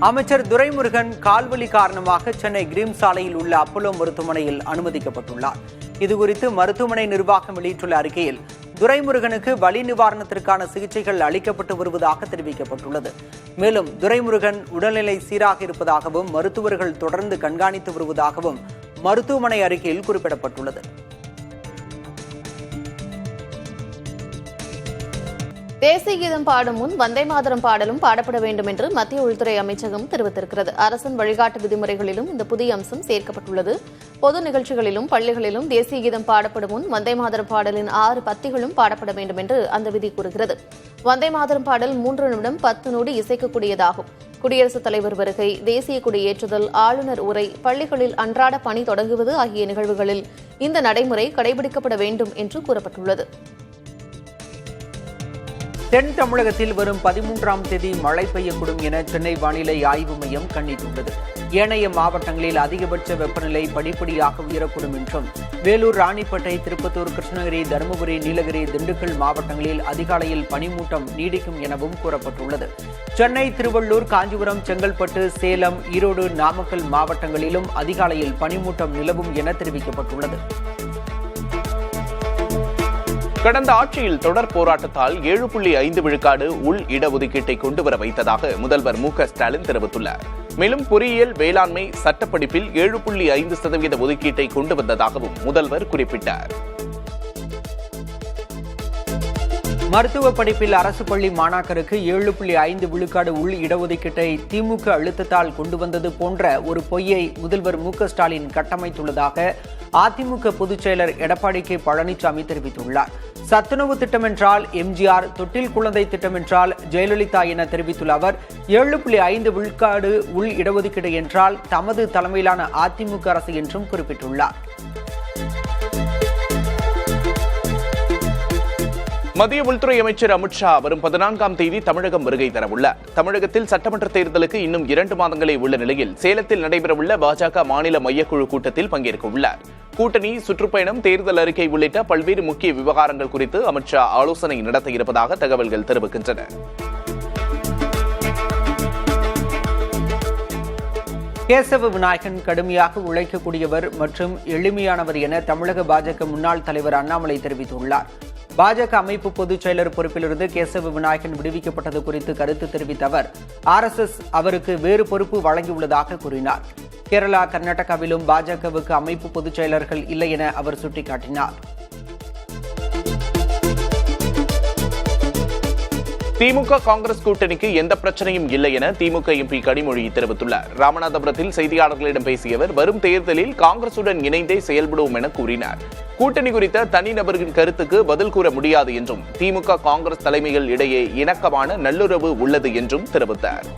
அமைச்சர் துரைமுருகன் கால்வலி காரணமாக சென்னை கிரீம் சாலையில் உள்ள அப்போலோ மருத்துவமனையில் அனுமதிக்கப்பட்டுள்ளார். இதுகுறித்து மருத்துவமனை நிர்வாகம் வெளியிட்டுள்ள அறிக்கையில் துரைமுருகனுக்கு வலி நிவாரணத்திற்கான சிகிச்சைகள் அளிக்கப்பட்டு வருவதாக தெரிவிக்கப்பட்டுள்ளது. மேலும் துரைமுருகன் உடல்நிலை சீராக இருப்பதாகவும் மருத்துவர்கள் தொடர்ந்து கண்காணித்து வருவதாகவும் மருத்துவமனை அறிக்கையில் குறிப்பிடப்பட்டுள்ளது. தேசிய கீதம் பாடும் முன் வந்தே மாதரம் பாடலும் பாடப்பட வேண்டும் என்று மத்திய உள்துறை அமைச்சகம் தெரிவித்திருக்கிறது. அரசின் வழிகாட்டு விதிமுறைகளிலும் இந்த புதிய அம்சம் சேர்க்கப்பட்டுள்ளது. பொது நிகழ்ச்சிகளிலும் பள்ளிகளிலும் தேசிய கீதம் பாடப்படும் முன் வந்தே மாதரம் பாடலின் 6 பத்திகளும் பாடப்பட வேண்டும் என்று அந்த விதி கூறுகிறது. வந்தே மாதரம் பாடல் 3 நிமிடம் 10 நொடி இசைக்கக்கூடியதாகும். குடியரசுத் தலைவர் வருகை, தேசிய கொடி ஏற்றுதல், ஆளுநர் உரை, பள்ளிகளில் அன்றாட பணி தொடங்குவது ஆகிய நிகழ்வுகளில் இந்த நடைமுறை கடைபிடிக்கப்பட வேண்டும் என்று கூறப்பட்டுள்ளது. தென் தமிழகத்தில் வரும் 13ஆம் தேதி மழை பெய்யக்கூடும் என சென்னை வானிலை ஆய்வு மையம் கணித்துள்ளது. ஏனைய மாவட்டங்களில் அதிகபட்ச வெப்பநிலை படிப்படியாக உயரக்கூடும் என்றும், வேலூர், ராணிப்பேட்டை, திருப்பத்தூர், கிருஷ்ணகிரி, தருமபுரி, நீலகிரி, திண்டுக்கல் மாவட்டங்களில் அதிகாலையில் பனிமூட்டம் நீடிக்கும் எனவும் கூறப்பட்டுள்ளது. சென்னை, திருவள்ளூர், காஞ்சிபுரம், செங்கல்பட்டு, சேலம், ஈரோடு, நாமக்கல் மாவட்டங்களிலும் அதிகாலையில் பனிமூட்டம் நிலவும் என தெரிவிக்கப்பட்டுள்ளது. கடந்த ஆட்சியில் தொடர் போராட்டத்தால் 7.5 விழுக்காடு உள் இடஒதுக்கீட்டை கொண்டுவர வைத்ததாக முதல்வர் மு.க.ஸ்டாலின் தெரிவித்துள்ளார். மேலும் பொறியியல், வேளாண்மை, சட்டப்படிப்பில் 7.5% ஒதுக்கீட்டை கொண்டு வந்ததாகவும் முதல்வர் குறிப்பிட்டார். மருத்துவ படிப்பில் அரசு பள்ளி மாணாக்கருக்கு 7.5 விழுக்காடு உள் இடஒதுக்கீட்டை திமுக அழுத்தத்தால் கொண்டு வந்தது போன்ற ஒரு பொய்யை முதல்வர் மு.க.ஸ்டாலின் கட்டமைத்துள்ளதாக அதிமுக பொதுச் செயலர் எடப்பாடி கே. பழனிசாமி தெரிவித்துள்ளார். சத்துணவு திட்டம் என்றால் எம்ஜிஆர், தொட்டில் குழந்தை திட்டம் என்றால் ஜெயலலிதா என தெரிவித்துள்ள அவர் 7.5 விழுக்காடு உள் இடஒதுக்கீடு என்றால் தமது தலைமையிலான அதிமுக அரசு என்றும் குறிப்பிட்டுள்ளார். மத்திய உள்துறை அமைச்சர் அமித்ஷா வரும் 14ஆம் தேதி தமிழகம் வருகை தரவுள்ளார். தமிழகத்தில் சட்டமன்ற தேர்தலுக்கு இன்னும் 2 மாதங்களே உள்ள நிலையில் சேலத்தில் நடைபெறவுள்ள பாஜக மாநில மையக்குழு கூட்டத்தில் பங்கேற்க உள்ளார். கூட்டணி, சுற்றுப்பயணம், தேர்தல் அறிக்கை உள்ளிட்ட பல்வேறு முக்கிய விவகாரங்கள் குறித்து அமித்ஷா ஆலோசனை நடத்த இருப்பதாக தகவல்கள் தெரிவிக்கின்றன. கேசவ விநாயகன் கடுமையாக உழைக்கக்கூடியவர் மற்றும் எளிமையானவர் என தமிழக பாஜக முன்னாள் தலைவர் அண்ணாமலை தெரிவித்துள்ளார். பாஜக அமைப்பு பொதுச் செயலர் பொறுப்பிலிருந்து கேசவ விநாயகன் விடுவிக்கப்பட்டது குறித்து கருத்து தெரிவித்த அவர், RSS அவருக்கு வேறு பொறுப்பு வழங்கியுள்ளதாக கூறினார். கேரளா, கர்நாடகாவிலும் பாஜகவுக்கு அமைப்பு பொதுச் செயலர்கள் இல்லை என அவர் சுட்டிக்காட்டினார். திமுக காங்கிரஸ் கூட்டணிக்கு எந்த பிரச்சனையும் இல்லை என திமுக எம்பி கனிமொழி தெரிவித்துள்ளார். ராமநாதபுரத்தில் செய்தியாளர்களிடம் பேசிய அவர், வரும் தேர்தலில் காங்கிரசுடன் இணைந்தே செயல்படுவோம் என கூறினார். கூட்டணி குறித்த தனிநபர்களின் கருத்துக்கு பதில் கூற முடியாது என்றும், திமுக காங்கிரஸ் தலைமைகள் இடையே இணக்கமான நல்லுறவு உள்ளது என்றும் தெரிவித்தார்.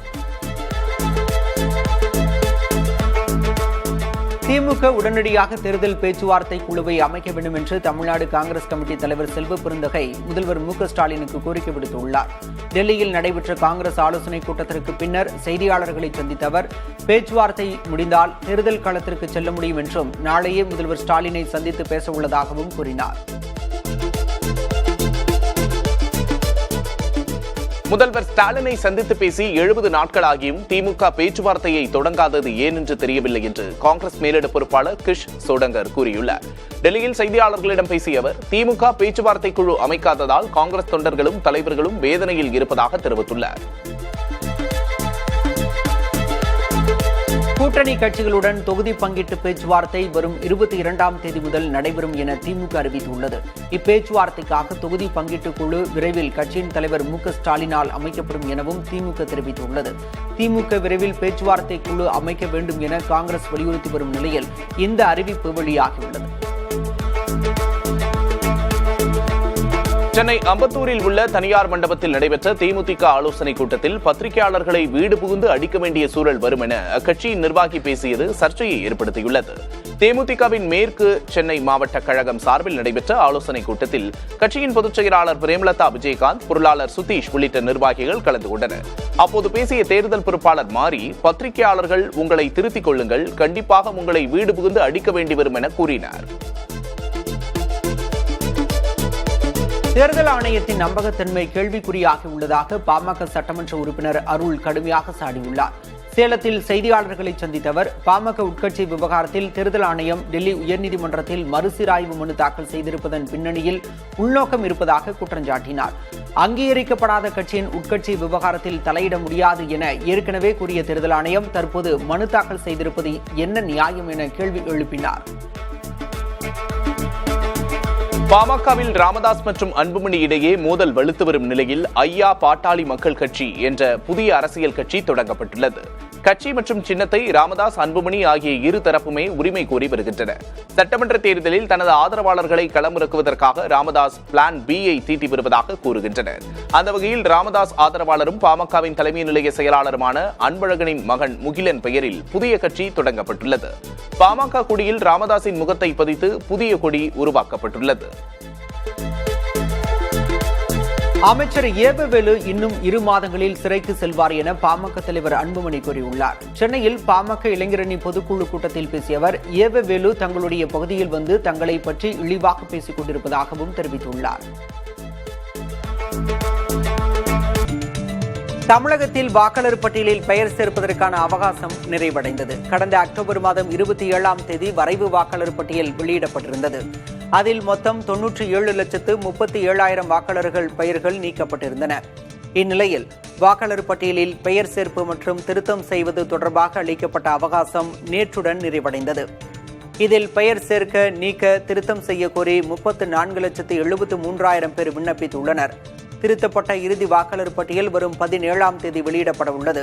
திமுக உடனடியாக தேர்தல் பேச்சுவார்த்தை குழுவை அமைக்க வேண்டும் என்று தமிழ்நாடு காங்கிரஸ் கமிட்டி தலைவர் செல்வ பெருந்தகை முதல்வர் மு.க.ஸ்டாலினுக்கு கோரிக்கை விடுத்துள்ளார். டெல்லியில் நடைபெற்ற காங்கிரஸ் ஆலோசனைக் கூட்டத்திற்கு பின்னர் செய்தியாளர்களை சந்தித்த அவர், பேச்சுவார்த்தை முடிந்தால் தேர்தல் களத்திற்கு செல்ல முடியும் என்றும், நாளையே முதல்வர் ஸ்டாலினை சந்தித்து பேச உள்ளதாகவும் கூறினார். முதல்வர் ஸ்டாலினை சந்தித்து பேசி 70 நாட்களாகியும் திமுக பேச்சுவார்த்தையை தொடங்காதது ஏன் என்று தெரியவில்லை என்று காங்கிரஸ் மேலிட பொறுப்பாளர் கிஷ் சோடங்கர் கூறியுள்ளார். டெல்லியில் செய்தியாளர்களிடம் பேசிய அவர், திமுக பேச்சுவார்த்தை குழு அமைக்காததால் காங்கிரஸ் தொண்டர்களும் தலைவர்களும் வேதனையில் இருப்பதாக தெரிவித்துள்ளார். கூட்டணி கட்சிகளுடன் தொகுதி பங்கீட்டு பேச்சுவார்த்தை வரும் 22ஆம் தேதி முதல் நடைபெறும் என திமுக அறிவித்துள்ளது. இப்பேச்சுவார்த்தைக்காக தொகுதி பங்கீட்டு குழு விரைவில் கட்சியின் தலைவர் மு.க.ஸ்டாலினால் அமைக்கப்படும் எனவும் திமுக தெரிவித்துள்ளது. திமுக விரைவில் பேச்சுவார்த்தை குழு அமைக்க வேண்டும் என காங்கிரஸ் வலியுறுத்தி வரும் நிலையில் இந்த அறிவிப்பு வெளியாகியுள்ளது. சென்னை அம்பத்தூரில் உள்ள தனியார் மண்டபத்தில் நடைபெற்ற தேமுதிக ஆலோசனைக் கூட்டத்தில் பத்திரிகையாளர்களை வீடு புகுந்து அடிக்க வேண்டிய சூழல் வரும் என அக்கட்சியின் நிர்வாகி பேசியது சர்ச்சையை ஏற்படுத்தியுள்ளது. தேமுதிகவின் மேற்கு சென்னை மாவட்ட கழகம் சார்பில் நடைபெற்ற ஆலோசனைக் கூட்டத்தில் கட்சியின் பொதுச் செயலாளர் பிரேமலதா விஜயகாந்த், பொருளாளர் சுதீஷ் உள்ளிட்ட நிர்வாகிகள் கலந்து கொண்டனர். அப்போது பேசிய தேர்தல் பொறுப்பாளர் மாரி, பத்திரிகையாளர்கள் உங்களை திருத்திக் கொள்ளுங்கள், கண்டிப்பாக உங்களை வீடு புகுந்து அடிக்க வேண்டி வரும் என கூறினார். தேர்தல் ஆணையத்தின் நம்பகத்தன்மை கேள்விக்குறியாகி உள்ளதாக பாமக சட்டமன்ற உறுப்பினர் அருள் கடுமையாக சாடியுள்ளார். சேலத்தில் செய்தியாளர்களை சந்தித்த அவர் பாமக உட்கட்சி விவகாரத்தில் தேர்தல் ஆணையம் டெல்லி உயர்நீதிமன்றத்தில் மறுசீராய்வு மனு தாக்கல் செய்திருப்பதன் பின்னணியில் உள்நோக்கம் இருப்பதாக குற்றம் சாட்டினார். அங்கீகரிக்கப்படாத கட்சியின் உட்கட்சி விவகாரத்தில் தலையிட முடியாது என ஏற்கனவே கூறிய தேர்தல் ஆணையம் தற்போது மனு தாக்கல் செய்திருப்பது என்ன நியாயம் என கேள்வி எழுப்பினார். பாமகவில் ராமதாஸ் மற்றும் அன்புமணி இடையே மோதல் வலுத்து வரும் நிலையில் ஐயா பாட்டாளி மக்கள் கட்சி என்ற புதிய அரசியல் கட்சி தொடங்கப்பட்டுள்ளது. கட்சி மற்றும் சின்னத்தை ராமதாஸ், அன்புமணி ஆகிய இரு தரப்புமே உரிமை கோரி வருகின்றன. சட்டமன்ற தேர்தலில் தனது ஆதரவாளர்களை களமிறக்குவதற்காக ராமதாஸ் பிளான் B-ஐ தீட்டி வருவதாக கூறுகின்றனர். அந்த வகையில் ராமதாஸ் ஆதரவாளரும் பாமகவின் தலைமை நிலைய செயலாளருமான அன்பழகனின் மகன் முகிலன் பெயரில் புதிய கட்சி தொடங்கப்பட்டுள்ளது. பாமக கொடியில் ராமதாஸின் முகத்தை பதித்து புதிய கொடி உருவாக்கப்பட்டுள்ளது. அமைச்சர் ஏவவேலு இன்னும் 2 மாதங்களில் சிறைக்கு செல்வார் என பாமக தலைவர் அன்புமணி கூறியுள்ளார். சென்னையில் பாமக இளைஞரணி பொதுக்குழு கூட்டத்தில் பேசிய அவர் ஏவவேலு தங்களுடைய பகுதியில் வந்து தங்களை பற்றி இழிவாக பேசிக் கொண்டிருப்பதாகவும் தெரிவித்துள்ளார். தமிழகத்தில் வாக்காளர் பட்டியலில் பெயர் சேர்ப்பதற்கான அவகாசம் நிறைவடைந்தது. கடந்த அக்டோபர் மாதம் 27ஆம் தேதி வரைவு வாக்காளர் பட்டியல் வெளியிடப்பட்டிருந்தது. அதில் மொத்தம் 97,37,000 வாக்காளர்கள் பெயர்கள் நீக்கப்பட்டிருந்தன. இந்நிலையில் வாக்காளர் பட்டியலில் பெயர் சேர்ப்பு மற்றும் திருத்தம் செய்வது தொடர்பாக அளிக்கப்பட்ட அவகாசம் நேற்றுடன் நிறைவடைந்தது. இதில் பெயர் சேர்க்க, நீக்க, திருத்தம் செய்ய கோரி 34,73,000 பேர் விண்ணப்பித்துள்ளனர். திருத்தப்பட்ட இறுதி வாக்காளர் பட்டியல் வரும் 17ஆம் தேதி வெளியிடப்பட உள்ளது.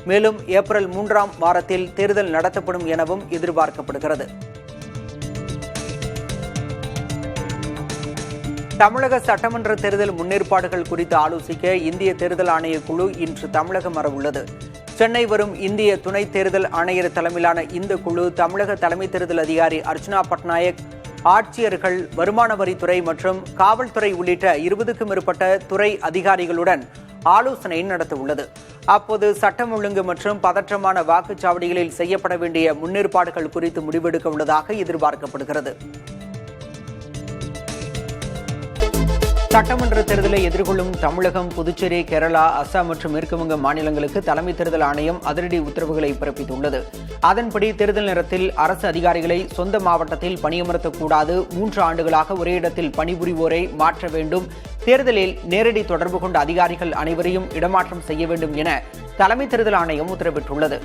மேலும் ஏப்ரல் 3ஆம் வாரத்தில் தேர்தல் நடத்தப்படும் எனவும் எதிர்பார்க்கப்படுகிறது. தமிழக சட்டமன்ற தேர்தல் முன்னேற்பாடுகள் குறித்து ஆலோசிக்க இந்திய தேர்தல் ஆணைய குழு இன்று தமிழகம் வரவுள்ளது. சென்னை வரும் இந்திய துணை தேர்தல் ஆணையர் தலைமையிலான இந்த குழு தமிழக தலைமை தேர்தல் அதிகாரி அர்ச்சனா பட்நாயக், ஆட்சியர்கள், வருமான வரித்துறை மற்றும் காவல்துறை உள்ளிட்ட 20க்கும் மேற்பட்ட துறை அதிகாரிகளுடன் ஆலோசனை நடத்தவுள்ளது. அப்போது சட்டம் ஒழுங்கு மற்றும் பதற்றமான வாக்குச்சாவடிகளில் செய்யப்பட வேண்டிய முன்னேற்பாடுகள் குறித்து முடிவெடுக்க உள்ளதாக எதிர்பார்க்கப்படுகிறது. சட்டமன்ற தேர்தலை எதிர்கொள்ளும் தமிழகம், புதுச்சேரி, கேரளா, அசாம் மற்றும் மேற்குவங்க மாநிலங்களுக்கு தலைமை தேர்தல் ஆணையம் அதிரடி உத்தரவுகளை பிறப்பித்துள்ளது. அதன்படி தேர்தல் நேரத்தில் அரசு அதிகாரிகளை சொந்த மாவட்டத்தில் பணியமர்த்தக்கூடாது, 3 ஆண்டுகளாக ஒரே இடத்தில் பணிபுரிவோரை மாற்ற வேண்டும், தேர்தலில் நேரடி தொடர்பு கொண்ட அதிகாரிகள் அனைவரையும் இடமாற்றம் செய்ய வேண்டும் என தலைமை தேர்தல் ஆணையம் உத்தரவிட்டுள்ளது.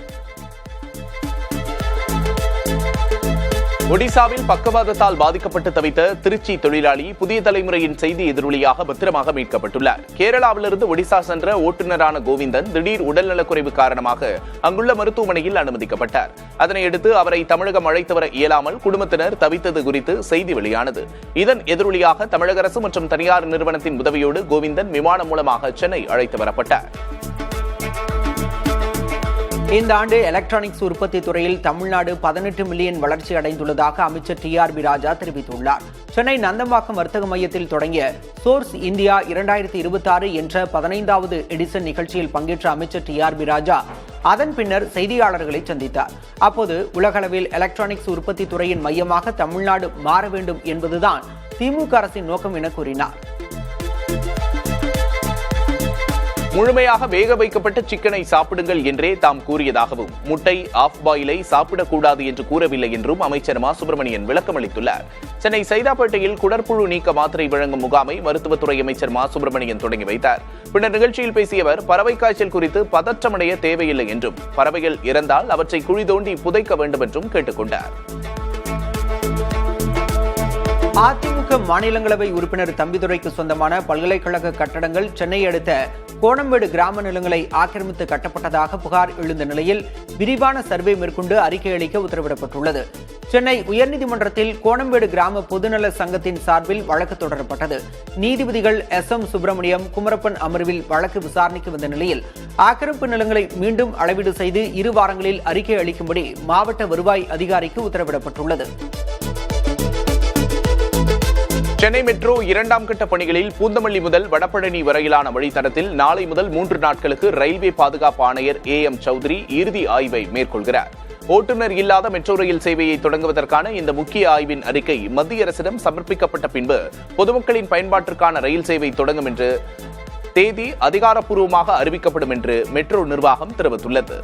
ஒடிசாவில் பக்கவாதத்தால் பாதிக்கப்பட்டு தவித்த திருச்சி தொழிலாளி புதிய தலைமுறையின் செய்தி எதிரொலியாக பத்திரமாக மீட்கப்பட்டுள்ளார். கேரளாவிலிருந்து ஒடிசா சென்ற ஓட்டுநரான கோவிந்தன் திடீர் உடல்நலக்குறைவு காரணமாக அங்குள்ள மருத்துவமனையில் அனுமதிக்கப்பட்டார். அதனையடுத்து அவரை தமிழகம் அழைத்து வர இயலாமல் குடும்பத்தினர் தவித்தது குறித்து செய்தி வெளியானது. இதன் எதிரொலியாக தமிழக அரசு மற்றும் தனியார் நிறுவனத்தின் உதவியோடு கோவிந்தன் விமானம் மூலமாக சென்னை அழைத்து வரப்பட்டார். இந்த ஆண்டு எலக்ட்ரானிக்ஸ் உற்பத்தி துறையில் தமிழ்நாடு 18 மில்லியன் வளர்ச்சி அடைந்துள்ளதாக அமைச்சர் TRB ராஜா தெரிவித்துள்ளார். சென்னை நந்தம்பாக்கம் வர்த்தக மையத்தில் தொடங்கிய சோர்ஸ் இந்தியா 2026 என்ற 15வது எடிசன் நிகழ்ச்சியில் பங்கேற்ற அமைச்சர் TRB ராஜா அதன் பின்னர் செய்தியாளர்களை சந்தித்தார். அப்போது உலகளவில் எலக்ட்ரானிக்ஸ் உற்பத்தி துறையின் மையமாக தமிழ்நாடு மாற வேண்டும் என்பதுதான் திமுக அரசின் நோக்கம் என கூறினார். முழுமையாக வேக வைக்கப்பட்ட சிக்கனை சாப்பிடுங்கள் என்றே தாம் கூறியதாகவும், முட்டை, ஆஃப் பாயிலை சாப்பிடக்கூடாது என்று கூறவில்லை என்றும் அமைச்சர் மா சுப்பிரமணியன் விளக்கமளித்துள்ளார். சென்னை சைதாப்பேட்டையில் குடற்புழு நீக்க மாத்திரை வழங்கும் முகாமை மருத்துவத்துறை அமைச்சர் மா சுப்பிரமணியன் தொடங்கி வைத்தார். பின்னர் நிகழ்ச்சியில் பேசிய அவர் பறவை காய்ச்சல் குறித்து பதற்றமடைய தேவையில்லை என்றும், பறவைகள் இறந்தால் அவற்றை குழி தோண்டி புதைக்க வேண்டும் என்றும் கேட்டுக் கொண்டார். அதிமுக மாநிலங்களவை உறுப்பினர் தம்பிதுரைக்கு சொந்தமான பல்கலைக்கழக கட்டடங்கள் சென்னை அடுத்த கோணம்பேடு கிராம நிலங்களை ஆக்கிரமித்து கட்டப்பட்டதாக புகார் எழுந்த நிலையில் விரிவான சர்வே மேற்கொண்டு அறிக்கை அளிக்க உத்தரவிடப்பட்டுள்ளது. சென்னை உயர்நீதிமன்றத்தில் கோணம்பேடு கிராம பொதுநல சங்கத்தின் சார்பில் வழக்கு தொடரப்பட்டது. நீதிபதிகள் SM சுப்பிரமணியம், குமரப்பன் அமர்வில் வழக்கு விசாரணைக்கு வந்த நிலையில் ஆக்கிரமிப்பு நிலங்களை மீண்டும் அளவீடு செய்து 2 வாரங்களில் அறிக்கை அளிக்கும்படி மாவட்ட வருவாய் அதிகாரிக்கு உத்தரவிடப்பட்டுள்ளது. சென்னை மெட்ரோ 2ஆம் கட்ட பணிகளில் பூந்தமல்லி முதல் வடபழனி வரையிலான வழித்தடத்தில் நாளை முதல் 3 நாட்களுக்கு ரயில்வே பாதுகாப்பு ஆணையர் AM சௌத்ரி இறுதி ஆய்வை மேற்கொள்கிறார். ஓட்டுநர் இல்லாத மெட்ரோ ரயில் சேவையை தொடங்குவதற்கான இந்த முக்கிய ஆய்வின் அறிக்கை மத்திய அரசிடம் சமர்ப்பிக்கப்பட்ட பின்பு பொதுமக்களின் பயன்பாட்டிற்கான ரயில் சேவை தொடங்கும் என்று தேதி அதிகாரப்பூர்வமாக அறிவிக்கப்படும் என்று மெட்ரோ நிர்வாகம் தெரிவித்துள்ளது.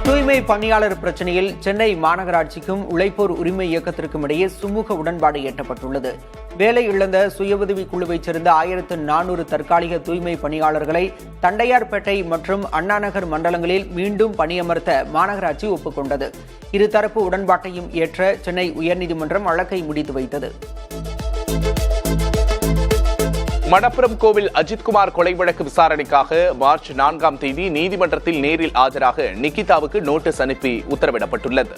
தூய்மை பணியாளர் பிரச்சினையில் சென்னை மாநகராட்சிக்கும் உழைப்போர் உரிமை இயக்கத்திற்கும் இடையே சுமூக உடன்பாடு எட்டப்பட்டுள்ளது. வேலை இழந்த சுய உதவி குழுவைச் சேர்ந்த 1400 தற்காலிக தூய்மை பணியாளர்களை தண்டையார்பேட்டை மற்றும் அண்ணாநகர் மண்டலங்களில் மீண்டும் பணியமர்த்த மாநகராட்சி ஒப்புக்கொண்டது. இருதரப்பு உடன்பாட்டையும் ஏற்ற சென்னை உயர்நீதிமன்றம் வழக்கை முடித்து வைத்தது. மணப்புரம் கோவில் அஜித்குமார் கொலை வழக்கு விசாரணைக்காக மார்ச் 4ஆம் தேதி நீதிமன்றத்தில் நேரில் ஆஜராக நிகிதாவுக்கு நோட்டீஸ் அனுப்பி உத்தரவிடப்பட்டுள்ளது.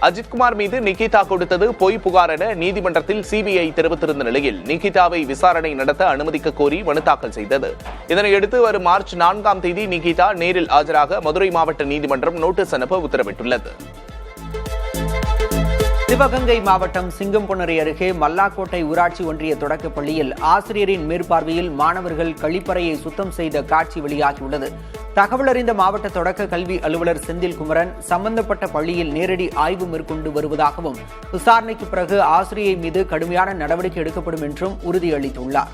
அஜித்குமார் மீது நிகிதா கொடுத்தது பொய் புகார் என நீதிமன்றத்தில் சிபிஐ தெரிவித்திருந்த நிலையில் நிகிதாவை விசாரணை நடத்த அனுமதிக்க கோரி மனு தாக்கல் செய்தது. இதனையடுத்து வரும் மார்ச் 4ஆம் தேதி நிகிதா நேரில் ஆஜராக மதுரை மாவட்ட நீதிமன்றம் நோட்டீஸ் அனுப்ப உத்தரவிட்டுள்ளது. சிவகங்கை மாவட்டம் சிங்கம்பொன்னரை அருகே மல்லாக்கோட்டை ஊராட்சி ஒன்றிய தொடக்கப் பள்ளியில் ஆசிரியரின் மேற்பார்வையில் மாணவர்கள் கழிப்பறையை சுத்தம் செய்த காட்சி வெளியாகியுள்ளது. தகவல் அறிந்த மாவட்ட தொடக்க கல்வி அலுவலர் செந்தில்குமரன் சம்பந்தப்பட்ட பள்ளியில் நேரடி ஆய்வு மேற்கொண்டு வருவதாகவும் விசாரணைக்கு பிறகு ஆசிரியை மீது கடுமையான நடவடிக்கை எடுக்கப்படும் என்றும் உறுதியளித்துள்ளார்.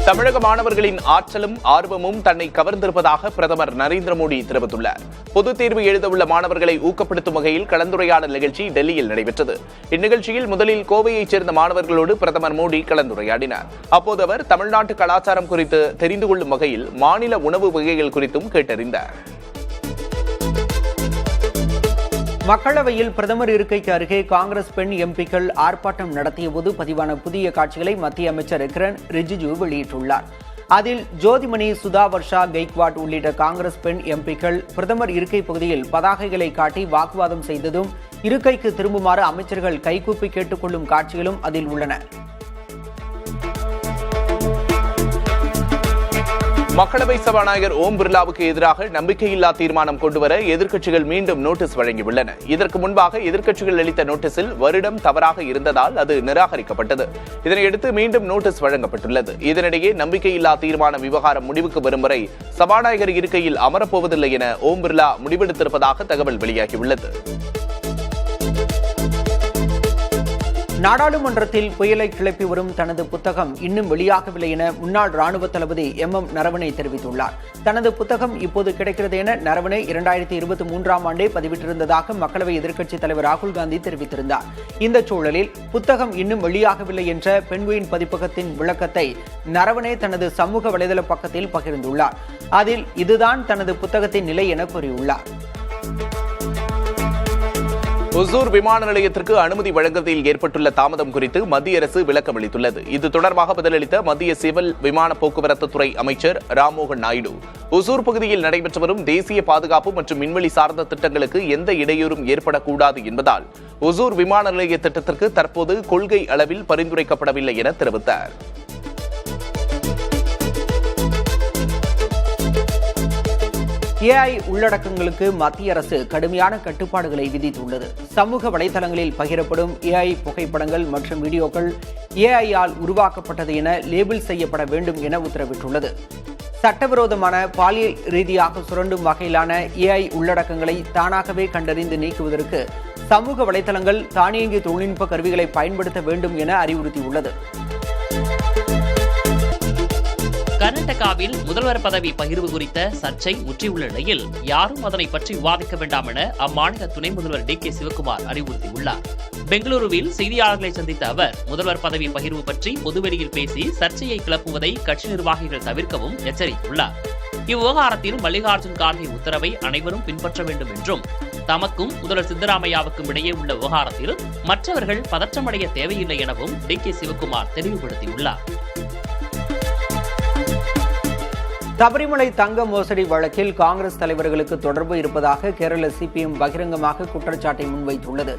தமிழக மாணவர்களின் ஆற்றலும் ஆர்வமும் தன்னை கவர்ந்திருப்பதாக பிரதமர் நரேந்திர மோடி தெரிவித்துள்ளார். பொதுத் தேர்வு எழுதவுள்ள மாணவர்களை ஊக்கப்படுத்தும் வகையில் கலந்துரையாடல் நிகழ்ச்சி டெல்லியில் நடைபெற்றது. இந்நிகழ்ச்சியில் முதலில் கோவையைச் சேர்ந்த மாணவர்களோடு பிரதமர் மோடி கலந்துரையாடினார். அப்போது அவர் தமிழ்நாட்டு கலாச்சாரம் குறித்து தெரிந்து கொள்ளும் வகையில் மாநில உணவு வகைகள் குறித்தும் கேட்டறிந்தார். மக்களவையில் பிரதமர் இருக்கைக்கு அருகே காங்கிரஸ் பெண் எம்பிக்கள் ஆர்ப்பாட்டம் நடத்தியபோது பதிவான புதிய காட்சிகளை மத்திய அமைச்சர் கிரண் ரிஜிஜு வெளியிட்டுள்ளார். அதில் ஜோதிமணி, சுதா வர்ஷா கெய்க்வாட் உள்ளிட்ட காங்கிரஸ் பெண் எம்பிக்கள் பிரதமர் இருக்கை பகுதியில் பதாகைகளை காட்டி வாக்குவாதம் செய்ததும் இருக்கைக்கு திரும்புமாறு அமைச்சர்கள் கைகூப்பி கேட்டுக் கொள்ளும் காட்சிகளும் அதில் உள்ளன. மக்களவை சபாநாயகர் ஓம் பிர்லாவுக்கு எதிராக நம்பிக்கையில்லா தீர்மானம் கொண்டுவர எதிர்க்கட்சிகள் மீண்டும் நோட்டீஸ் வழங்கியுள்ளன. இதற்கு முன்பாக எதிர்க்கட்சிகள் அளித்த நோட்டீஸில் வருடம் தவறாக இருந்ததால் அது நிராகரிக்கப்பட்டது. இதனையடுத்து மீண்டும் நோட்டீஸ் வழங்கப்பட்டுள்ளது. இதனிடையே நம்பிக்கையில்லா தீர்மான விவகாரம் முடிவுக்கு வரும் வரை சபாநாயகர் இருக்கையில் அமரப்போவதில்லை என ஓம் பிர்லா முடிவெடுத்திருப்பதாக தகவல் வெளியாகியுள்ளது. நாடாளுமன்றத்தில் புயலை கிளப்பி வரும் தனது புத்தகம் இன்னும் வெளியாகவில்லை என முன்னாள் ராணுவ தளபதி எம் நரவணே தெரிவித்துள்ளார். தனது புத்தகம் இப்போது கிடைக்கிறது என நரவணே 2023ஆம் ஆண்டே பதிவிட்டிருந்ததாக மக்களவை எதிர்க்கட்சித் தலைவர் ராகுல் காந்தி தெரிவித்திருந்தார். இந்த சூழலில் புத்தகம் இன்னும் வெளியாகவில்லை என்ற பெண்குயின் பதிப்பகத்தின் விளக்கத்தை நரவணே தனது சமூக வலைதள பக்கத்தில் பகிர்ந்துள்ளார். அதில் இதுதான் தனது புத்தகத்தின் நிலை என கூறியுள்ளார். ஒசூர் விமான நிலையத்திற்கு அனுமதி வழங்குவதில் ஏற்பட்டுள்ள தாமதம் குறித்து மத்திய அரசு விளக்கம் அளித்துள்ளது. இது தொடர்பாக பதிலளித்த மத்திய சிவில் விமான போக்குவரத்து துறை அமைச்சர் ராம்மோகன் நாயுடு, ஒசூர் பகுதியில் நடைபெற்று வரும் தேசிய பாதுகாப்பு மற்றும் விண்வெளி சார்ந்த திட்டங்களுக்கு எந்த இடையூறும் ஏற்படக்கூடாது என்பதால் ஒசூர் விமான நிலைய திட்டத்திற்கு தற்போது கொள்கை அளவில் பரிந்துரைக்கப்படவில்லை என தெரிவித்தார். AI உள்ளடக்கங்களுக்கு மத்திய அரசு கடுமையான கட்டுப்பாடுகளை விதித்துள்ளது. சமூக வலைதளங்களில் பகிரப்படும் AI புகைப்படங்கள் மற்றும் வீடியோக்கள் AI-ஆல் உருவாக்கப்பட்டது என லேபிள் செய்யப்பட வேண்டும் என உத்தரவிட்டுள்ளது. சட்டவிரோதமான பாலியல் ரீதியாக சுரண்டும் வகையிலான AI உள்ளடக்கங்களை தானாகவே கண்டறிந்து நீக்குவதற்கு சமூக வலைதளங்கள் தானியங்கி தொழில்நுட்ப கருவிகளை பயன்படுத்த வேண்டும் என அறிவுறுத்தியுள்ளது. கர்நாடகாவில் முதல்வர் பதவி பகிர்வு குறித்த சர்ச்சை முற்றியுள்ள நிலையில் யாரும் அதனை பற்றி விவாதிக்க வேண்டாம் என அம்மாநில துணை முதல்வர் DK சிவக்குமார் அறிவுறுத்தியுள்ளார். பெங்களூருவில் செய்தியாளர்களை சந்தித்த அவர் முதல்வர் பதவி பகிர்வு பற்றி பொதுவெளியில் பேசி சர்ச்சையை கிளப்புவதை கட்சி நிர்வாகிகள் தவிர்க்கவும் எச்சரித்துள்ளார். இவ்விவகாரத்தில் மல்லிகார்ஜுன் கார்கே உத்தரவை அனைவரும் பின்பற்ற வேண்டும் என்றும் தமக்கும் முதல்வர் சித்தராமையாவுக்கும் இடையே உள்ள விவகாரத்தில் மற்றவர்கள் பதற்றமடைய தேவையில்லை எனவும் DK சிவக்குமார் தெளிவுபடுத்தியுள்ளார். சபரிமலை தங்க மோசடி வழக்கில் காங்கிரஸ் தலைவர்களுக்கு தொடர்பு இருப்பதாக கேரள CPM பகிரங்கமாக குற்றச்சாட்டை முன்வைத்துள்ளது.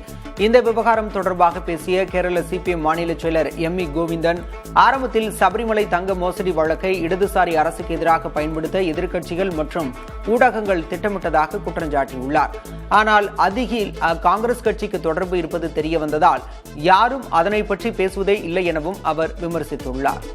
இந்த விவகாரம் தொடர்பாக பேசிய கேரள CPM மாநில செயலர் ME கோவிந்தன், ஆரம்பத்தில் சபரிமலை தங்க மோசடி வழக்கை இடதுசாரி அரசுக்கு எதிராக பயன்படுத்த எதிர்க்கட்சிகள் மற்றும் ஊடகங்கள் திட்டமிட்டதாக குற்றம் சாட்டியுள்ளார். ஆனால் அதிகில் காங்கிரஸ் கட்சிக்கு தொடர்பு இருப்பது தெரியவந்ததால் யாரும் அதனை பற்றி பேசுவதே இல்லை எனவும் அவர் விமர்சித்துள்ளார்.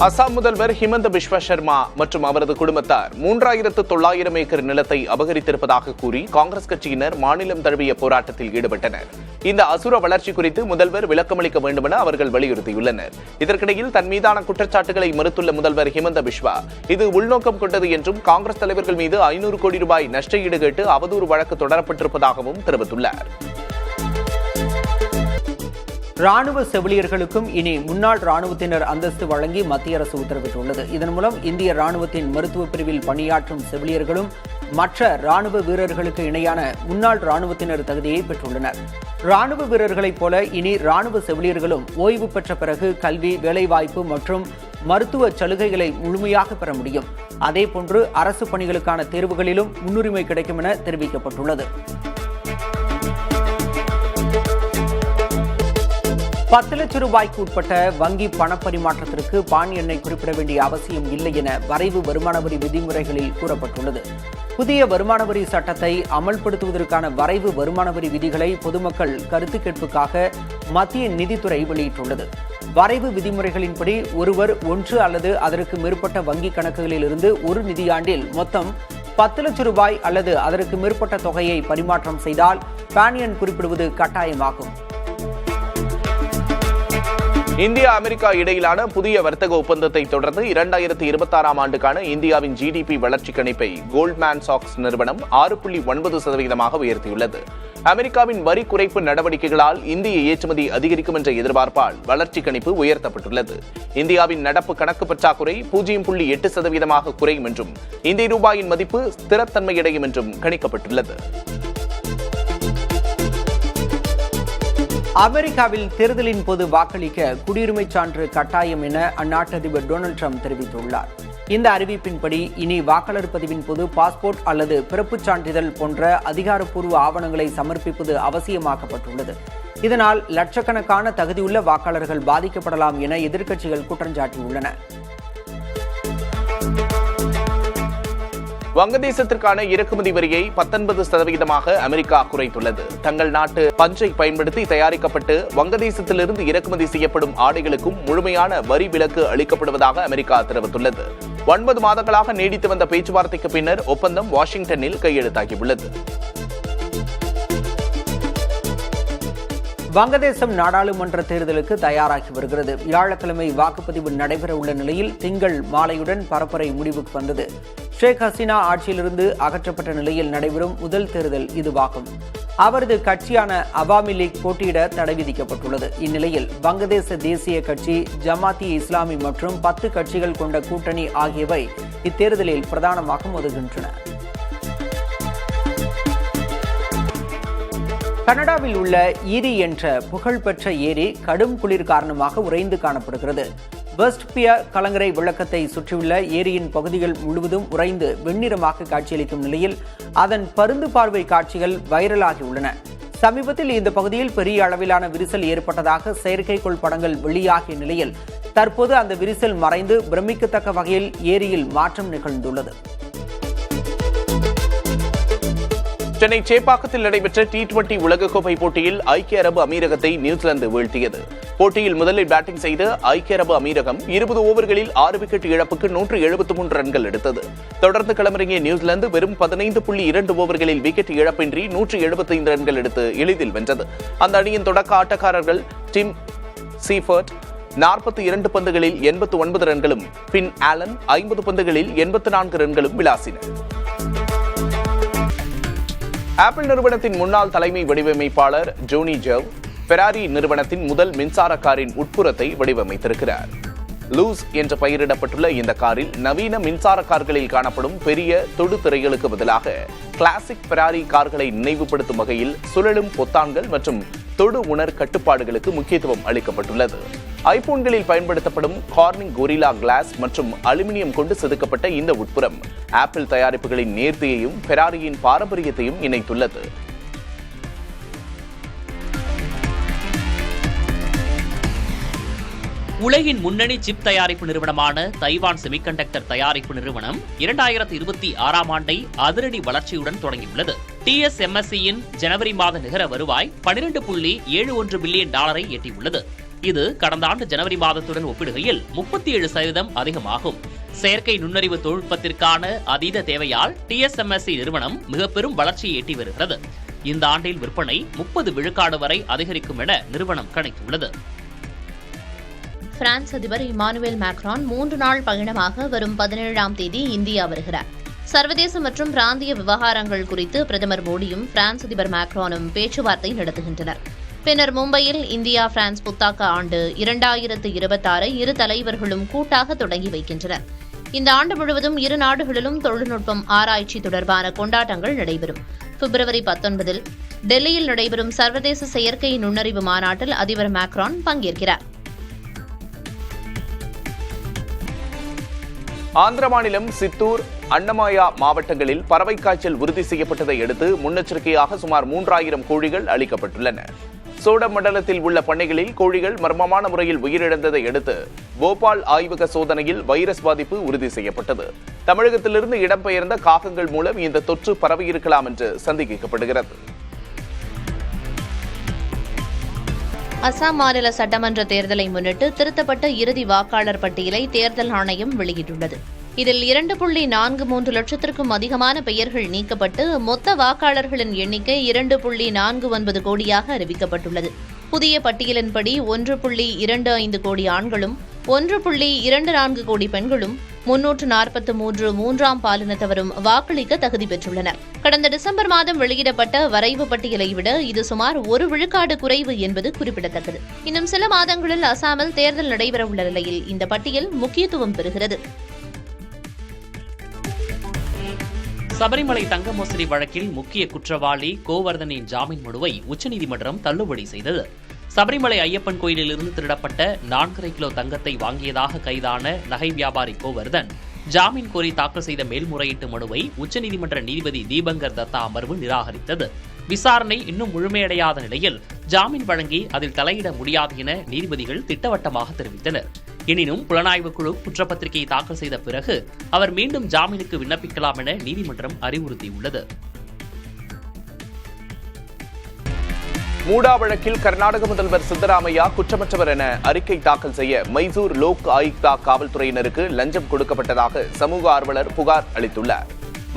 அசாம் முதல்வர் ஹிமந்த பிஸ்வ சர்மா மற்றும் அவரது குடும்பத்தார் 3900 ஏக்கர் நிலத்தை அபகரித்திருப்பதாக கூறி காங்கிரஸ் கட்சியினர் மாநிலம் தழுவிய போராட்டத்தில் ஈடுபட்டனர். இந்த அசுர வளர்ச்சி குறித்து முதல்வர் விளக்கமளிக்க வேண்டும் என அவர்கள் வலியுறுத்தியுள்ளனர். இதற்கிடையில் தன் மீதான குற்றச்சாட்டுகளை மறுத்துள்ள முதல்வர் ஹிமந்த பிஸ்வா இது உள்நோக்கம் கொண்டது என்றும் காங்கிரஸ் தலைவர்கள் மீது 500 கோடி ரூபாய் நஷ்ட ஈடு கேட்டு அவதூறு வழக்கு தொடரப்பட்டிருப்பதாகவும் தெரிவித்துள்ளார். ராணுவ செவிலியர்களுக்கும் இனி முன்னாள் ராணுவத்தினர் அந்தஸ்து வழங்கி மத்திய அரசு உத்தரவிட்டுள்ளது. இதன் மூலம் இந்திய ராணுவத்தின் மருத்துவ பிரிவில் பணியாற்றும் செவிலியர்களும் மற்ற ராணுவ வீரர்களுக்கு இணையான முன்னாள் ராணுவத்தினர் தகுதியை பெற்றுள்ளனர். ராணுவ வீரர்களைப் போல இனி ராணுவ செவிலியர்களும் ஓய்வு பெற்ற பிறகு கல்வி, வேலைவாய்ப்பு மற்றும் மருத்துவ சலுகைகளை முழுமையாக பெற முடியும். அதேபோன்று அரசு பணிகளுக்கான தேர்வுகளிலும் முன்னுரிமை கிடைக்கும் என தெரிவிக்கப்பட்டுள்ளது. 10 லட்சம் ரூபாய்க்கு உட்பட்ட வங்கி பணப்பரிமாற்றத்திற்கு பான் எண்ணை குறிப்பிட வேண்டிய அவசியம் இல்லை என வரைவு வருமான வரி விதிமுறைகளில் கூறப்பட்டுள்ளது. புதிய வருமான வரி சட்டத்தை அமல்படுத்துவதற்கான வரைவு வருமான வரி விதிகளை பொதுமக்கள் கருத்து கேட்புக்காக மத்திய நிதித்துறை வெளியிட்டுள்ளது. வரைவு விதிமுறைகளின்படி ஒருவர் ஒன்று அல்லது அதற்கு மேற்பட்ட வங்கி கணக்குகளில் இருந்து ஒரு நிதியாண்டில் மொத்தம் 10 லட்சம் ரூபாய் அல்லது அதற்கு மேற்பட்ட தொகையை பரிமாற்றம் செய்தால் பான் எண் குறிப்பிடுவது கட்டாயமாகும். இந்தியா அமெரிக்கா இடையிலான புதிய வர்த்தக ஒப்பந்தத்தை தொடர்ந்து 2026ஆம் ஆண்டுக்கான இந்தியாவின் ஜிடிபி வளர்ச்சி கணிப்பை கோல்ட்மேன் சாக்ஸ் நிறுவனம் 6.9% உயர்த்தியுள்ளது. அமெரிக்காவின் வரி குறைப்பு நடவடிக்கைகளால் இந்திய ஏற்றுமதி அதிகரிக்கும் என்ற எதிர்பார்ப்பால் வளர்ச்சி கணிப்பு உயர்த்தப்பட்டுள்ளது. இந்தியாவின் நடப்பு கணக்கு பற்றாக்குறை 0.8% குறையும் என்றும் இந்திய ரூபாயின் மதிப்பு ஸ்திரத்தன்மையடையும் என்றும் கணிக்கப்பட்டுள்ளது. அமெரிக்காவில் தேர்தலின் போது வாக்களிக்க குடியுரிமை சான்று கட்டாயம் என அந்நாட்டு அதிபர் டொனால்டு ட்ரம்ப் தெரிவித்துள்ளார். இந்த அறிவிப்பின்படி இனி வாக்காளர் பதிவின் போது பாஸ்போர்ட் அல்லது பிறப்புச் சான்றிதழ் போன்ற அதிகாரப்பூர்வ ஆவணங்களை சமர்ப்பிப்பது அவசியமாக்கப்பட்டுள்ளது. இதனால் லட்சக்கணக்கான தகுதியுள்ள வாக்காளர்கள் பாதிக்கப்படலாம் என எதிர்க்கட்சிகள் குற்றஞ்சாட்டியுள்ளன. வங்கதேசத்திற்கான இறக்குமதி வரியை 19% அமெரிக்கா குறைத்துள்ளது. தங்கள் நாட்டு பஞ்சை பயன்படுத்தி தயாரிக்கப்பட்டு வங்கதேசத்திலிருந்து இறக்குமதி செய்யப்படும் ஆடைகளுக்கும் முழுமையான வரி விலக்கு அளிக்கப்படுவதாக அமெரிக்கா தெரிவித்துள்ளது. 9 மாதங்களாக நீடித்து வந்த பேச்சுவார்த்தைக்கு பின்னர் ஒப்பந்தம் வாஷிங்டனில் கையெழுத்தாகியுள்ளது. வங்கதேசம் நாடாளுமன்ற தேர்தலுக்கு தயாராகி வருகிறது. வியாழக்கிழமை வாக்குப்பதிவு நடைபெறவுள்ள நிலையில் திங்கள் மாலையுடன் பரப்புரை முடிவுக்கு வந்தது. ஷேக் ஹசீனா ஆட்சியிலிருந்து அகற்றப்பட்ட நிலையில் நடைபெறும் முதல் தேர்தல் இதுவாகும். அவரது கட்சியான அவாமி லீக் போட்டியிட தடை விதிக்கப்பட்டுள்ளது. இந்நிலையில் வங்கதேச தேசிய கட்சி, ஜமாத்தி இஸ்லாமி மற்றும் 10 கட்சிகள் கொண்ட கூட்டணி ஆகியவை இத்தேர்தலில் பிரதானமாக மோதுகின்றன. கனடாவில் உள்ள ஈரி என்ற புகழ்பெற்ற ஏரி கடும் குளிர் காரணமாக உறைந்து காணப்படுகிறது. வெஸ்ட் பியர் கலங்கரை விளக்கத்தை சுற்றியுள்ள ஏரியின் பகுதிகள் முழுவதும் உறைந்து வெண்ணிறமாக காட்சியளிக்கும் நிலையில் அதன் பருந்து பார்வை காட்சிகள் வைரலாகியுள்ளன. சமீபத்தில் இந்த பகுதியில் பெரிய அளவிலான விரிசல் ஏற்பட்டதாக செயற்கைக்கோள் படங்கள் வெளியாகிய நிலையில் தற்போது அந்த விரிசல் மறைந்து பிரமிக்கத்தக்க வகையில் ஏரியில் மாற்றம் நிகழ்ந்துள்ளது. சென்னை சேப்பாக்கத்தில் நடைபெற்ற T20 உலகக்கோப்பை போட்டியில் ஐக்கிய அரபு அமீரகத்தை நியூசிலாந்து வீழ்த்தியது. போட்டியில் முதலில் பேட்டிங் செய்த ஐக்கிய அரபு அமீரகம் 20 ஓவர்களில் 6 விக்கெட் இழப்புக்கு 173 ரன்கள் எடுத்தது. தொடர்ந்து களமிறங்கிய நியூசிலாந்து வெறும் 15.2 ஓவர்களில் விக்கெட் இழப்பின்றி 175 ரன்கள் எடுத்து எளிதில் வென்றது. அந்த அணியின் தொடக்க ஆட்டக்காரர்கள் டிம் சீஃபர்ட் 42 பந்துகளில் 89 ரன்களும், பின் ஆலன் 50 பந்துகளில் 84 ரன்களும் விளாசினர். ஆப்பிள் நிறுவனத்தின் முன்னாள் தலைமை வடிவமைப்பாளர் ஜோனி ஜவ் ஃபெராரி நிறுவனத்தின் முதல் மின்சார காரின் உட்புறத்தை வடிவமைத்திருக்கிறார். லூஸ் என்று பெயரிடப்பட்டுள்ள இந்த காரில் நவீன மின்சார கார்களில் காணப்படும் பெரிய தொடு திரைகளுக்கு பதிலாக கிளாசிக் ஃபெராரி கார்களை நினைவுபடுத்தும் வகையில் சுழலும் பொத்தான்கள் மற்றும் தொடு உணர் கட்டுப்பாடுகளுக்கு முக்கியத்துவம் அளிக்கப்பட்டுள்ளது. ஐபோன்களில் பயன்படுத்தப்படும் கார்னிங் கொரில்லா கிளாஸ் மற்றும் அலுமினியம் கொண்டு செதுக்கப்பட்ட இந்த உட்புறம் ஆப்பிள் தயாரிப்புகளின் நேர்த்தியையும் ஃபெராரியின் பாரம்பரியத்தையும் இணைத்துள்ளது. உலகின் முன்னணி சிப் தயாரிப்பு நிறுவனமான தைவான் செமிகண்டக்டர் தயாரிப்பு நிறுவனம் 2026ஆம் ஆண்டை அதிரடி வளர்ச்சியுடன் தொடங்கியுள்ளது. TSMC-யின் ஜனவரி மாத நிகர வருவாய் $12.71 பில்லியன் எட்டியுள்ளது. இது கடந்த ஆண்டு ஜனவரி மாதத்துடன் ஒப்பிடுகையில் 37% அதிகமாகும். செயற்கை நுண்ணறிவு தொழில்நுட்பத்திற்கான அதீத தேவையால் TSMC நிறுவனம் மிக பெரும் வளர்ச்சியை எட்டி வருகிறது. இந்த ஆண்டில் விற்பனை 30 விழுக்காடு வரை அதிகரிக்கும் என நிறுவனம் கணித்துள்ளது. பிரான்ஸ் அதிபர் இமானுவேல் மேக்ரான் 3 நாள் பயணமாக வரும் 17ஆம் தேதி இந்தியா வருகிறார். சர்வதேச மற்றும் பிராந்திய விவகாரங்கள் குறித்து பிரதமர் மோடியும் பிரான்ஸ் அதிபர் மேக்ரானும் பேச்சுவார்த்தை நடத்துகின்றனர். பின்னர் மும்பையில் இந்தியா பிரான்ஸ் புத்தாக்க ஆண்டு 2026 இரு தலைவர்களும் கூட்டாக தொடங்கி வைக்கின்றனர். இந்த ஆண்டு முழுவதும் இரு நாடுகளிலும் தொழில்நுட்பம் ஆராய்ச்சி தொடர்பான கொண்டாட்டங்கள் நடைபெறும். பிப்ரவரி 19 டெல்லியில் நடைபெறும் சர்வதேச செயற்கை நுண்ணறிவு மாநாட்டில் அதிபர் மேக்ரான் பங்கேற்கிறார். ஆந்திர மாநிலம் சித்தூர், அன்னமயா மாவட்டங்களில் பறவை காய்ச்சல் உறுதி செய்யப்பட்டதை அடுத்து முன்னெச்சரிக்கையாக சுமார் 3000 கோழிகள் அளிக்கப்பட்டுள்ளன. சோடம் மண்டலத்தில் உள்ள பண்ணைகளில் கோழிகள் மர்மமான முறையில் உயிரிழந்ததை அடுத்து போபால் ஆய்வக சோதனையில் வைரஸ் பாதிப்பு உறுதி செய்யப்பட்டது. தமிழகத்திலிருந்து இடம்பெயர்ந்த காகங்கள் மூலம் இந்த தொற்று பரவியிருக்கலாம் என்று சந்தேகிக்கப்படுகிறது. அசாம் மாநில சட்டமன்ற தேர்தலை முன்னிட்டு திருத்தப்பட்ட இறுதி வாக்காளர் பட்டியலை தேர்தல் ஆணையம் வெளியிட்டுள்ளது. இதில் 2.43 லட்சத்திற்கும் அதிகமான பெயர்கள் நீக்கப்பட்டு மொத்த வாக்காளர்களின் எண்ணிக்கை 2.49 கோடியாக அறிவிக்கப்பட்டுள்ளது. புதிய பட்டியலின்படி 1.25 கோடி ஆண்களும் 1.24 கோடி பெண்களும் 343 மூன்றாம் பாலினத்தவரும் வாக்களிக்க தகுதி பெற்றுள்ளனர். கடந்த டிசம்பர் மாதம் வெளியிடப்பட்ட வரைவு பட்டியலை விட இது சுமார் 1 விழுக்காடு குறைவு என்பது குறிப்பிடத்தக்கது. இன்னும் சில மாதங்களில் அசாமில் தேர்தல் நடைபெறவுள்ள நிலையில் இந்த பட்டியல் முக்கியத்துவம் பெறுகிறது. சபரிமலை தங்க மோசடி வழக்கில் முக்கிய குற்றவாளி கோவர்தனின் ஜாமீன் மனுவை உச்சநீதிமன்றம் தள்ளுபடி செய்தது. சபரிமலை ஐயப்பன் கோயிலிலிருந்து திருடப்பட்ட 4.5 கிலோ தங்கத்தை வாங்கியதாக கைதான நகை வியாபாரி கோவர்தன் ஜாமீன் கோரி தாக்கல் செய்த மேல்முறையீட்டு மனுவை உச்சநீதிமன்ற நீதிபதி தீபங்கர் தத்தா அமர்வு நிராகரித்தது. விசாரணை இன்னும் முழுமையடையாத நிலையில் ஜாமீன் வழங்கி அதில் தலையிட முடியாது என நீதிபதிகள் திட்டவட்டமாக தெரிவித்தனர். எனினும் புலனாய்வு குழு குற்றப்பத்திரிகையை தாக்கல் செய்த பிறகு அவர் மீண்டும் ஜாமீனுக்கு விண்ணப்பிக்கலாம் என நீதிமன்றம் அறிவுறுத்தியுள்ளது. மூடா வழக்கில் கர்நாடக முதல்வர் சித்தராமையா குற்றமற்றவர் என அறிக்கை தாக்கல் செய்ய மைசூர் லோக் ஆயுக்தா காவல்துறையினருக்கு லஞ்சம் கொடுக்கப்பட்டதாக சமூக ஆர்வலர் புகார் அளித்துள்ளார்.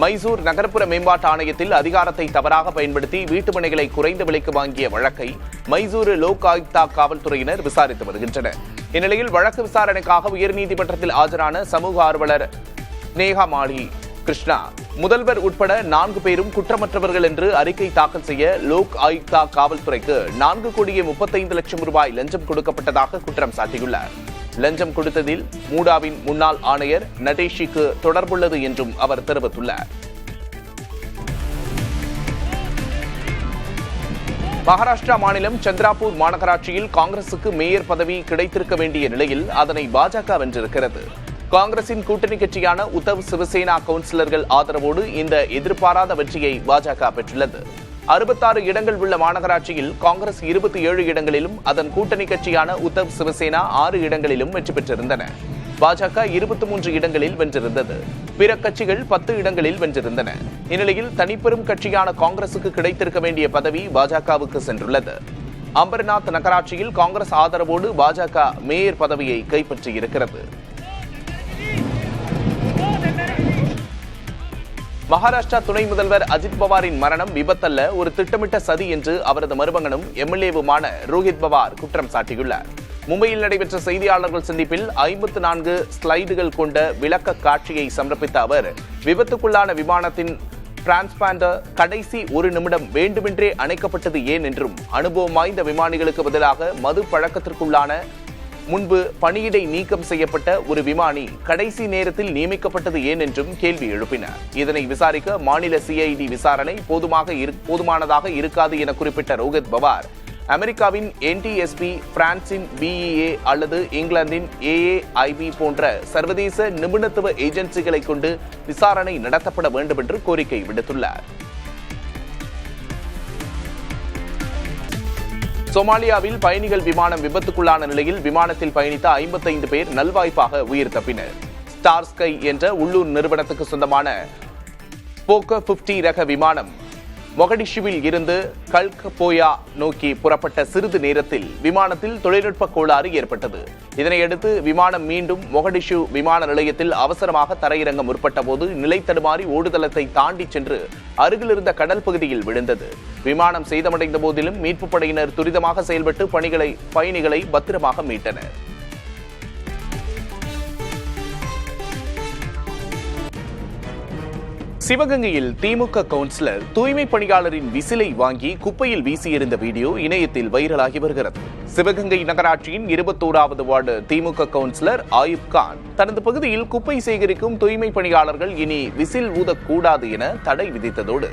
மைசூர் நகர்ப்புற மேம்பாட்டு ஆணையத்தில் அதிகாரத்தை தவறாக பயன்படுத்தி வீட்டுமனைகளை குறைந்த விலைக்கு வாங்கிய வழக்கை மைசூர் லோக் ஆயுக்தா காவல்துறையினர் விசாரித்து வருகின்றனர். இந்நிலையில் வழக்கு விசாரணைக்காக உயர்நீதிமன்றத்தில் ஆஜரான சமூக ஆர்வலர் ஸ்னேகா மாலி கிருஷ்ணா முதல்வர் உட்பட 4 பேரும் குற்றமற்றவர்கள் என்று அறிக்கை தாக்கல் செய்ய லோக் ஆயுக்தா காவல்துறைக்கு 4,35,00,000 ரூபாய் லஞ்சம் கொடுக்கப்பட்டதாக குற்றம் சாட்டியுள்ளார். லஞ்சம் கொடுத்ததில் மூடாவின் முன்னாள் ஆணையர் நடேஷிக்கு தொடர்புள்ளது என்றும் அவர் தெரிவித்துள்ளார். மகாராஷ்டிரா மாநிலம் சந்திராபூர் மாநகராட்சியில் காங்கிரசுக்கு மேயர் பதவி கிடைத்திருக்க வேண்டிய நிலையில் அதனை பாஜக வென்றிருக்கிறது. காங்கிரசின் கூட்டணி கட்சியான உத்தவ் சிவசேனா கவுன்சிலர்கள் ஆதரவோடு இந்த எதிர்பாராத வெற்றியை பாஜக பெற்றுள்ளது. 66 இடங்கள் உள்ள மாநகராட்சியில் காங்கிரஸ் 27 இடங்களிலும் அதன் கூட்டணி கட்சியான உத்தவ் சிவசேனா 6 இடங்களிலும் வெற்றி பெற்றிருந்தன. பாஜக 23 இடங்களில் வென்றிருந்தது. பிற கட்சிகள் 10 இடங்களில் வென்றிருந்தன. இந்நிலையில் தனிப்பெரும் கட்சியான காங்கிரசுக்கு கிடைத்திருக்க வேண்டிய பதவி பாஜகவுக்கு சென்றுள்ளது. அம்பர்நாத் நகராட்சியில் காங்கிரஸ் ஆதரவோடு பாஜக மேயர் பதவியை கைப்பற்றியிருக்கிறது. மகாராஷ்டிரா துணை முதல்வர் அஜித் பவாரின் மரணம் விபத்தல்ல, ஒரு திட்டமிட்ட சதி என்று அவரது மருமகனும் எம்எல்ஏவுமான ரோஹித் பவார் குற்றம் சாட்டியுள்ளார். மும்பையில் நடைபெற்ற செய்தியாளர்கள் சந்திப்பில் 54 ஸ்லைடுகள் கொண்ட விளக்க காட்சியை சமர்ப்பித்த அவர் விபத்துக்குள்ளான விமானத்தின் டிரான்ஸ்பாண்டர் கடைசி 1 நிமிடம் வேண்டுமென்றே அணைக்கப்பட்டது ஏன் என்றும், அனுபவம் வாய்ந்த விமானிகளுக்கு பதிலாக மது பழக்கத்திற்குள்ளான முன்பு பணியிடை நீக்கம் செய்யப்பட்ட ஒரு விமானி கடைசி நேரத்தில் நியமிக்கப்பட்டது ஏன் என்றும் கேள்வி எழுப்பினார். இதனை விசாரிக்க மாநில சிஐடி விசாரணை போதுமானதாக இருக்காது என குறிப்பிட்ட ரோஹித் பவார், அமெரிக்காவின் NTSB, பிரான்சின் BEA அல்லது இங்கிலாந்தின் AAIB போன்ற சர்வதேச நிபுணத்துவ ஏஜென்சிகளை கொண்டு விசாரணை நடத்தப்பட வேண்டும் என்று கோரிக்கை விடுத்துள்ளார். சோமாலியாவில் பயணிகள் விமானம் விபத்துக்குள்ளான நிலையில் விமானத்தில் பயணித்த 55 பேர் நல்வாய்ப்பாக உயிர் தப்பினர். ஸ்டார் ஸ்கை என்ற உள்ளூர் நிறுவனத்துக்கு சொந்தமான போக்கர் 50 ரக விமானம் மொகடிஷுவில் இருந்து கல்கபோயா நோக்கி புறப்பட்ட சிறிது நேரத்தில் விமானத்தில் தொழில்நுட்ப கோளாறு ஏற்பட்டது. இதனையடுத்து விமானம் மீண்டும் மொகடிஷு விமான நிலையத்தில் அவசரமாக தரையிறங்க முற்பட்ட போது நிலை தடுமாறி ஓடுதளத்தை தாண்டி சென்று அருகிலிருந்த கடல் பகுதியில் விழுந்தது. விமானம் சேதமடைந்த போதிலும் மீட்புப் படையினர் துரிதமாக செயல்பட்டு பயணிகளை பத்திரமாக மீட்டனர். சிவகங்கையில் திமுக கவுன்சிலர் தூய்மை பணியாளரின் விசிலை வாங்கி குப்பையில் வீசியிருந்த வீடியோ இணையத்தில் வைரலாகி வருகிறது. சிவகங்கை நகராட்சியின் 21வது வார்டு திமுக கவுன்சிலர் ஆயுப் கான் தனது பகுதியில் குப்பை சேகரிக்கும் தூய்மை பணியாளர்கள் இனி விசில் ஊதக்கூடாது என தடை விதித்ததோடு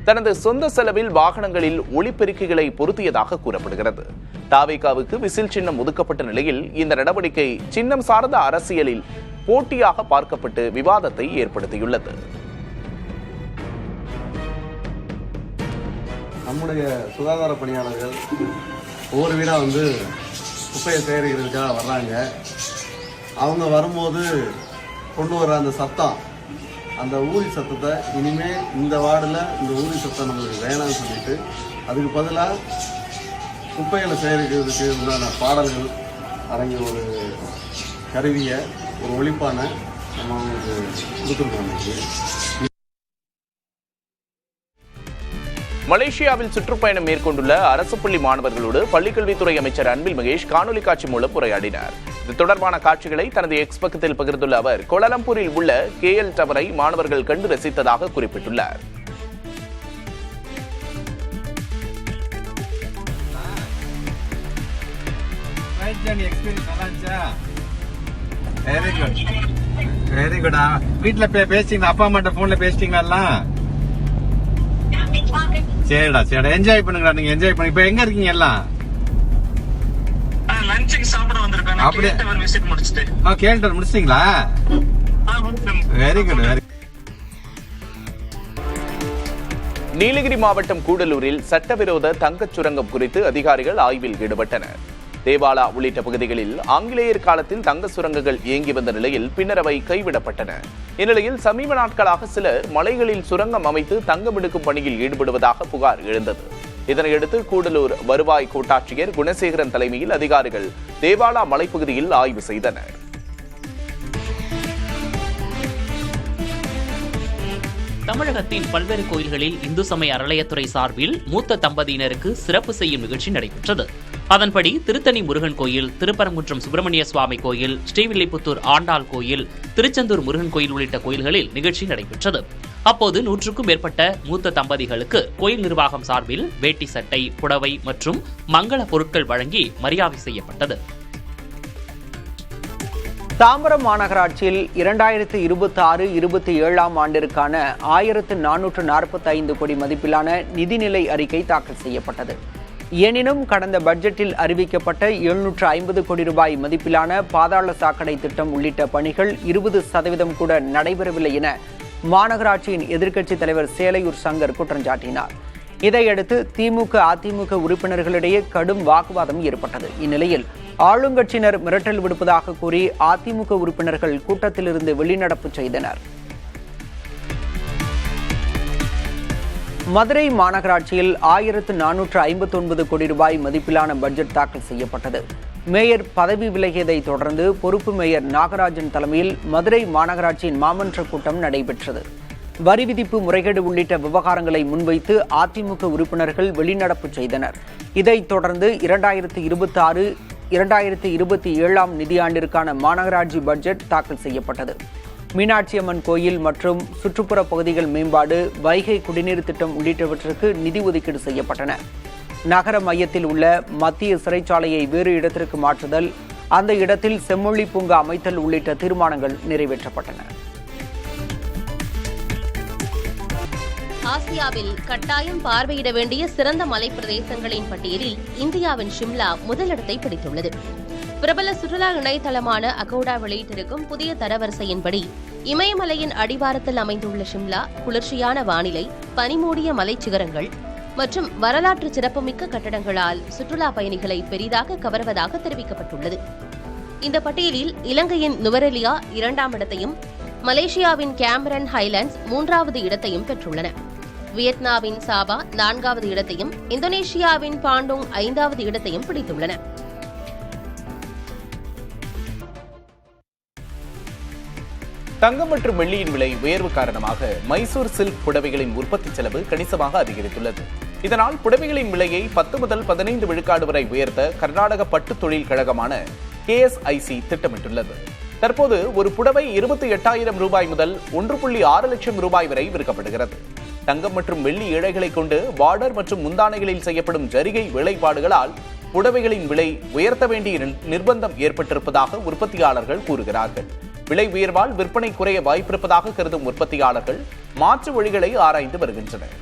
தனது சொந்த செலவில் வாகனங்களில் ஒளிபெருக்கிகளை பொருத்தியதாக கூறப்படுகிறது. தாவேகாவுக்கு விசில் சின்னம் ஒதுக்கப்பட்ட நிலையில் இந்த நடவடிக்கை சின்னம் சார்ந்த அரசியலில் போட்டியாக பார்க்கப்பட்டு விவாதத்தை ஏற்படுத்தியுள்ளது. நம்முடைய சுகாதார பணியாளர்கள் ஒவ்வொரு வீடாக வந்து குப்பையை சேகரிக்கிறதுக்காக வர்றாங்க. அவங்க வரும்போது கொண்டு வர அந்த சத்தம், அந்த ஊரி சத்தத்தை இனிமேல் இந்த வார்டில் இந்த ஊரி சத்தம் நம்மளுக்கு வேணாம்னு சொல்லிட்டு அதுக்கு பதிலாக குப்பைகளை சேகரிக்கிறதுக்கு உண்டான பாடல்கள் அடங்கிய ஒரு கருவியை, ஒரு ஒலிப்பான நம்ம அவங்களுக்கு கொடுத்துருக்கோம். மலேசியாவில் சுற்றுப்பயணம் மேற்கொண்டுள்ள அரசு பள்ளி மாணவர்களோடு பள்ளிக்கல்வித்துறை அமைச்சர் அன்பில் மகேஷ் காணொலி காட்சி மூலம் உரையாடினார். இது தொடர்பான காட்சிகளை தனது எக்ஸ் பக்கத்தில் பகிர்ந்துள்ள அவர் கோலாலம்பூரில் உள்ள KL டவரை மாணவர்கள் கண்டு ரசித்ததாக குறிப்பிட்டுள்ளார். Very good. வீட்டுல பேசிட்டீங்களா? அப்பா அம்மாட்ட போன்ல பேசிட்டீங்களா? சரிடா என்ஜாய் பண்ணுங்கடா. நீங்க என்ஜாய் பண்ணி இப்ப எங்க இருக்கீங்க எல்லாம்? லஞ்சுக்கு சாப்பிட வந்திருக்கேன். அப்படியே விசிட் முடிச்சிட்டு கேள்வி முடிச்சிட்டீங்களா? Very good. நீலகிரி மாவட்டம் கூடலூரில் சட்டவிரோத தங்கச் சுரங்கம் குறித்து அதிகாரிகள் ஆய்வில் ஈடுபட்டனர். தேவாலா உள்ளிட்ட பகுதிகளில் ஆங்கிலேயர் காலத்தில் தங்க சுரங்கங்கள் இயங்கி வந்த நிலையில் பின்னர் அவை கைவிடப்பட்டன. இந்நிலையில் சமீப நாட்களாக சிலர் மலைகளில் சுரங்கம் அமைத்து தங்கம் எடுக்கும் பணியில் ஈடுபடுவதாக புகார் எழுந்தது. இதனையடுத்து கூடலூர் வருவாய் கோட்டாட்சியர் குணசேகரன் தலைமையில் அதிகாரிகள் தேவாலா மலைப்பகுதியில் ஆய்வு செய்தனர். தமிழகத்தின் பல்வேறு கோயில்களில் இந்து சமய அறநிலையத்துறை சார்பில் மூத்த தம்பதியினருக்கு சிறப்பு செய்யும் நிகழ்ச்சி நடைபெற்றது. அதன்படி திருத்தணி முருகன் கோயில், திருப்பரங்குன்றம் சுப்பிரமணிய சுவாமி கோயில், ஸ்ரீவில்லிபுத்தூர் ஆண்டாள் கோயில், திருச்செந்தூர் முருகன் கோயில் உள்ளிட்ட கோயில்களில் நிகழ்ச்சி நடைபெற்றது. அப்போது 100க்கும் மேற்பட்ட மூத்த தம்பதிகளுக்கு கோயில் நிர்வாகம் சார்பில் வேட்டி சட்டை, புடவை மற்றும் மங்கள பொருட்கள் வழங்கி மரியாதை செய்யப்பட்டது. தாம்பரம் மாநகராட்சியில் 2026-27 ஆண்டிற்கான 1445 கோடி மதிப்பிலான நிதிநிலை அறிக்கை தாக்கல் செய்யப்பட்டது. எனினும் கடந்த பட்ஜெட்டில் அறிவிக்கப்பட்ட 750 கோடி ரூபாய் மதிப்பிலான பாதாள சாக்கடை திட்டம் உள்ளிட்ட பணிகள் 20% கூட நடைபெறவில்லை என மாநகராட்சியின் எதிர்க்கட்சித் தலைவர் சேலையூர் சங்கர் குற்றம் சாட்டினார். இதையடுத்து திமுக அதிமுக உறுப்பினர்களிடையே கடும் வாக்குவாதம் ஏற்பட்டது. இந்நிலையில் ஆளுங்கட்சியினர் மிரட்டல் விடுப்பதாக கூறி அதிமுக உறுப்பினர்கள் கூட்டத்திலிருந்து வெளிநடப்பு செய்தனர். மதுரை மாநகராட்சியில் 1459 கோடி ரூபாய் மதிப்பிலான பட்ஜெட் தாக்கல் செய்யப்பட்டது. மேயர் பதவி விலகியதை தொடர்ந்து பொறுப்பு மேயர் நாகராஜன் தலைமையில் மதுரை மாநகராட்சியின் மாமன்ற கூட்டம் நடைபெற்றது. வரி விதிப்பு முறைகேடு உள்ளிட்ட விவகாரங்களை முன்வைத்து அதிமுக உறுப்பினர்கள் வெளிநடப்பு செய்தனர். இதைத் தொடர்ந்து 2026-2027 நிதியாண்டிற்கான மாநகராட்சி பட்ஜெட் தாக்கல் செய்யப்பட்டது. மீனாட்சியம்மன் கோயில் மற்றும் சுற்றுப்புற பகுதிகள் மேம்பாடு, வைகை குடிநீர் திட்டம் உள்ளிட்டவற்றிற்கு நிதி ஒதுக்கீடு செய்யப்பட்டன. நகர மையத்தில் உள்ள மத்திய சிறைச்சாலையை வேறு இடத்திற்கு மாற்றுதல், அந்த இடத்தில் செம்மொழி பூங்கா அமைத்தல் உள்ளிட்ட தீர்மானங்கள் நிறைவேற்றப்பட்டன. ஆசியாவில் கட்டாயம் பார்வையிட வேண்டிய சிறந்த மலைப் பிரதேசங்களின் பட்டியலில் இந்தியாவின் ஷிம்லா முதலிடத்தை பிடித்துள்ளது. பிரபல சுற்றுலா இணையதளமான அகோடா வெளியிட்டிருக்கும் புதிய தரவரிசையின்படி இமயமலையின் அடிவாரத்தில் அமைந்துள்ள ஷிம்லா குளிர்ச்சியான வானிலை, பனிமூடிய மலைச்சிகரங்கள் மற்றும் வரலாற்று சிறப்புமிக்க கட்டடங்களால் சுற்றுலா பயணிகளை பெரிதாக கவர்வதாக தெரிவிக்கப்பட்டுள்ளது. இந்த பட்டியலில் இலங்கையின் நுவரெலியா 2ஆம் இடத்தையும், மலேசியாவின் கேமரன் ஹைலாண்ட்ஸ் 3வது இடத்தையும் பெற்றுள்ளன. வியட்நாமின் சாபா 4வது இடத்தையும் இந்தோனேஷியாவின் பாண்டோங் 5வது இடத்தையும் பிடித்துள்ளன. தங்கம் மற்றும் வெள்ளியின் விலை உயர்வு காரணமாக மைசூர் சில்க் புடவைகளின் உற்பத்தி செலவு கணிசமாக அதிகரித்துள்ளது. இதனால் புடவைகளின் விலையை 10 முதல் 15 விழுக்காடு வரை உயர்த்த கர்நாடக பட்டு தொழில் கழகமான KSIC திட்டமிட்டுள்ளது. தற்போது ஒரு புடவை 28,000 ரூபாய் முதல் 1.6 லட்சம் ரூபாய் வரை விற்கப்படுகிறது. தங்கம் மற்றும் வெள்ளி இழைகளை கொண்டு பார்டர் மற்றும் முந்தானைகளில் செய்யப்படும் ஜரிகை வேலைப்பாடுகளால் புடவைகளின் விலை உயர்த்த வேண்டிய நிர்பந்தம் ஏற்பட்டிருப்பதாக உற்பத்தியாளர்கள் கூறுகிறார்கள். விலை உயர்வால் விற்பனை குறைய வாய்ப்பிருப்பதாக கருதும் உற்பத்தியாளர்கள் மாற்று வழிகளை ஆராய்ந்து வருகின்றனர்.